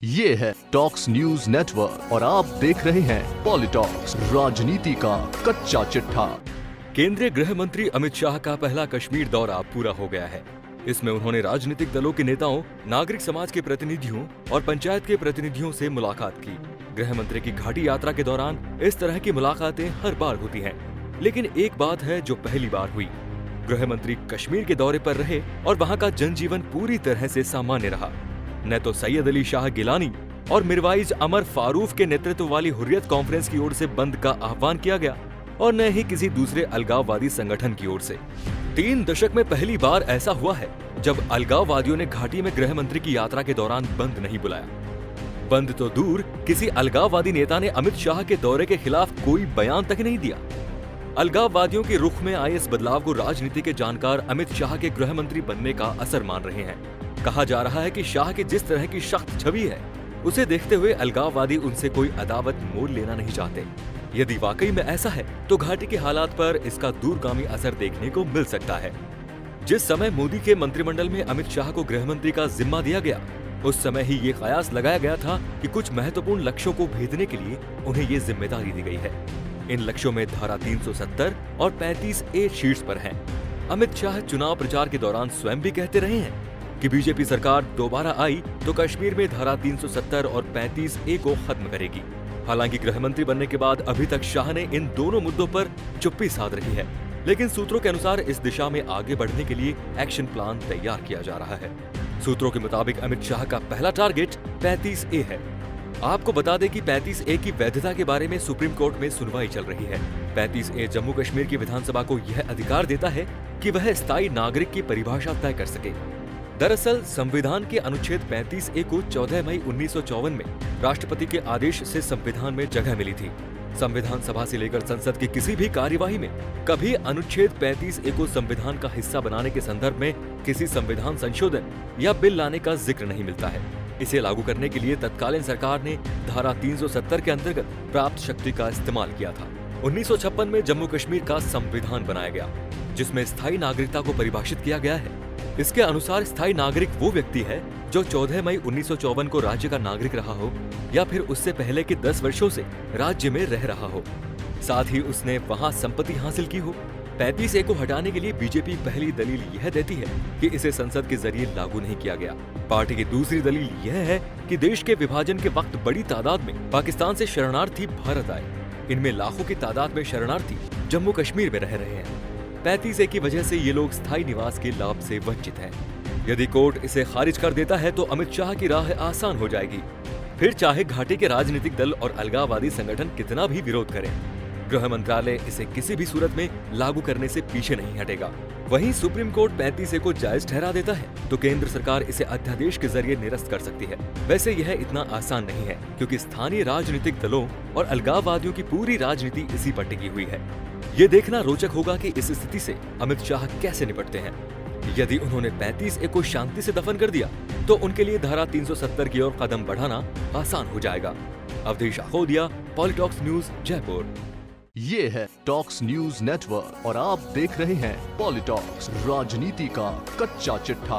ये है talks news network और आप देख रहे हैं पॉलिटॉक्स, राजनीति का कच्चा चिट्ठा। केंद्रीय गृह मंत्री अमित शाह का पहला कश्मीर दौरा पूरा हो गया है। इसमें उन्होंने राजनीतिक दलों के नेताओं, नागरिक समाज के प्रतिनिधियों और पंचायत के प्रतिनिधियों से मुलाकात की। गृह मंत्री की घाटी यात्रा के दौरान इस तरह की मुलाकातें हर बार होती हैं, लेकिन एक बात है जो पहली बार हुई। गृह मंत्री कश्मीर के दौरे पर रहे और वहाँ का जनजीवन पूरी तरह से सामान्य रहा। न तो सैयद अली शाह गिलानी और मिरवाइज अमर फारूक के नेतृत्व वाली हुर्रियत कॉन्फ्रेंस की ओर से बंद का आह्वान किया गया और न ही किसी दूसरे अलगाववादी संगठन की ओर से। 3 दशक में पहली बार ऐसा हुआ है जब अलगाववादियों ने घाटी में गृह मंत्री की यात्रा के दौरान बंद नहीं बुलाया। बंद तो दूर, किसी अलगाववादी नेता ने अमित शाह के दौरे के खिलाफ कोई बयान तक नहीं दिया। अलगाववादियों के रुख में आए इस बदलाव को राजनीति के जानकार अमित शाह के गृह मंत्री बनने का असर मान रहे हैं। कहा जा रहा है कि शाह की जिस तरह की सख्त छवि है, उसे देखते हुए अलगाववादी उनसे कोई अदावत मोल लेना नहीं चाहते। यदि वाकई में ऐसा है तो घाटी के हालात पर इसका दूरगामी असर देखने को मिल सकता है। जिस समय मोदी के मंत्रिमंडल में अमित शाह को गृह मंत्री का जिम्मा दिया गया, उस समय ही ये कयास लगाया गया था कि कुछ महत्वपूर्ण लक्ष्यों को भेदने के लिए उन्हें ये जिम्मेदारी दी गई है। इन लक्ष्यों में धारा 370 और 35A शीर्ष पर हैं। अमित शाह चुनाव प्रचार के दौरान स्वयं भी कहते रहे हैं कि बीजेपी सरकार दोबारा आई तो कश्मीर में धारा 370 और 35A को खत्म करेगी। हालांकि गृह मंत्री बनने के बाद अभी तक शाह ने इन दोनों मुद्दों पर चुप्पी साध रही है, लेकिन सूत्रों के अनुसार इस दिशा में आगे बढ़ने के लिए एक्शन प्लान तैयार किया जा रहा है। सूत्रों के मुताबिक अमित शाह का पहला टारगेट 35A है। आपको बता दें कि 35A की वैधता के बारे में सुप्रीम कोर्ट में सुनवाई चल रही है। 35A जम्मू कश्मीर की विधानसभा को यह अधिकार देता है कि वह स्थायी नागरिक की परिभाषा तय कर सके। दरअसल संविधान के अनुच्छेद 35A को 14 मई 1954 में राष्ट्रपति के आदेश से संविधान में जगह मिली थी। संविधान सभा से लेकर संसद की किसी भी कार्यवाही में कभी अनुच्छेद 35A को संविधान का हिस्सा बनाने के संदर्भ में किसी संविधान संशोधन या बिल लाने का जिक्र नहीं मिलता है। इसे लागू करने के लिए तत्कालीन सरकार ने धारा 370 के अंतर्गत प्राप्त शक्ति का इस्तेमाल किया था। 1956 में जम्मू कश्मीर का संविधान बनाया गया, जिसमें स्थायी नागरिकता को परिभाषित किया गया है। इसके अनुसार स्थायी नागरिक वो व्यक्ति है जो 14 मई 1954 को राज्य का नागरिक रहा हो या फिर उससे पहले के 10 वर्षों से राज्य में रह रहा हो, साथ ही उसने वहां संपत्ति हासिल की हो। 35A को हटाने के लिए बीजेपी पहली दलील यह देती है कि इसे संसद के जरिए लागू नहीं किया गया। पार्टी की दूसरी दलील यह है कि देश के विभाजन के वक्त बड़ी तादाद में पाकिस्तान से शरणार्थी भारत आए। इनमें लाखों की तादाद में शरणार्थी जम्मू कश्मीर में रह रहे हैं। 35A की वजह से ये लोग स्थायी निवास के लाभ से वंचित हैं। यदि कोर्ट इसे खारिज कर देता है तो अमित शाह की राह आसान हो जाएगी। फिर चाहे घाटी के राजनीतिक दल और अलगाववादी संगठन कितना भी विरोध करें, गृह मंत्रालय इसे किसी भी सूरत में लागू करने से पीछे नहीं हटेगा। वहीं सुप्रीम कोर्ट 35A को जायज ठहरा देता है तो केंद्र सरकार इसे अध्यादेश के जरिए निरस्त कर सकती है। वैसे यह इतना आसान नहीं है, क्योंकि स्थानीय राजनीतिक दलों और अलगाववादियों की पूरी राजनीति इसी पर टिकी हुई है। ये देखना रोचक होगा कि इस स्थिति से अमित शाह कैसे निपटते हैं। यदि उन्होंने 35A को शांति से दफन कर दिया तो उनके लिए धारा 370 की ओर कदम बढ़ाना आसान हो जाएगा। अवधेश अखोदिया, पॉलिटॉक्स न्यूज, जयपुर। ये है टॉक्स न्यूज नेटवर्क और आप देख रहे हैं पॉलिटॉक्स, राजनीति का कच्चा चिट्ठा।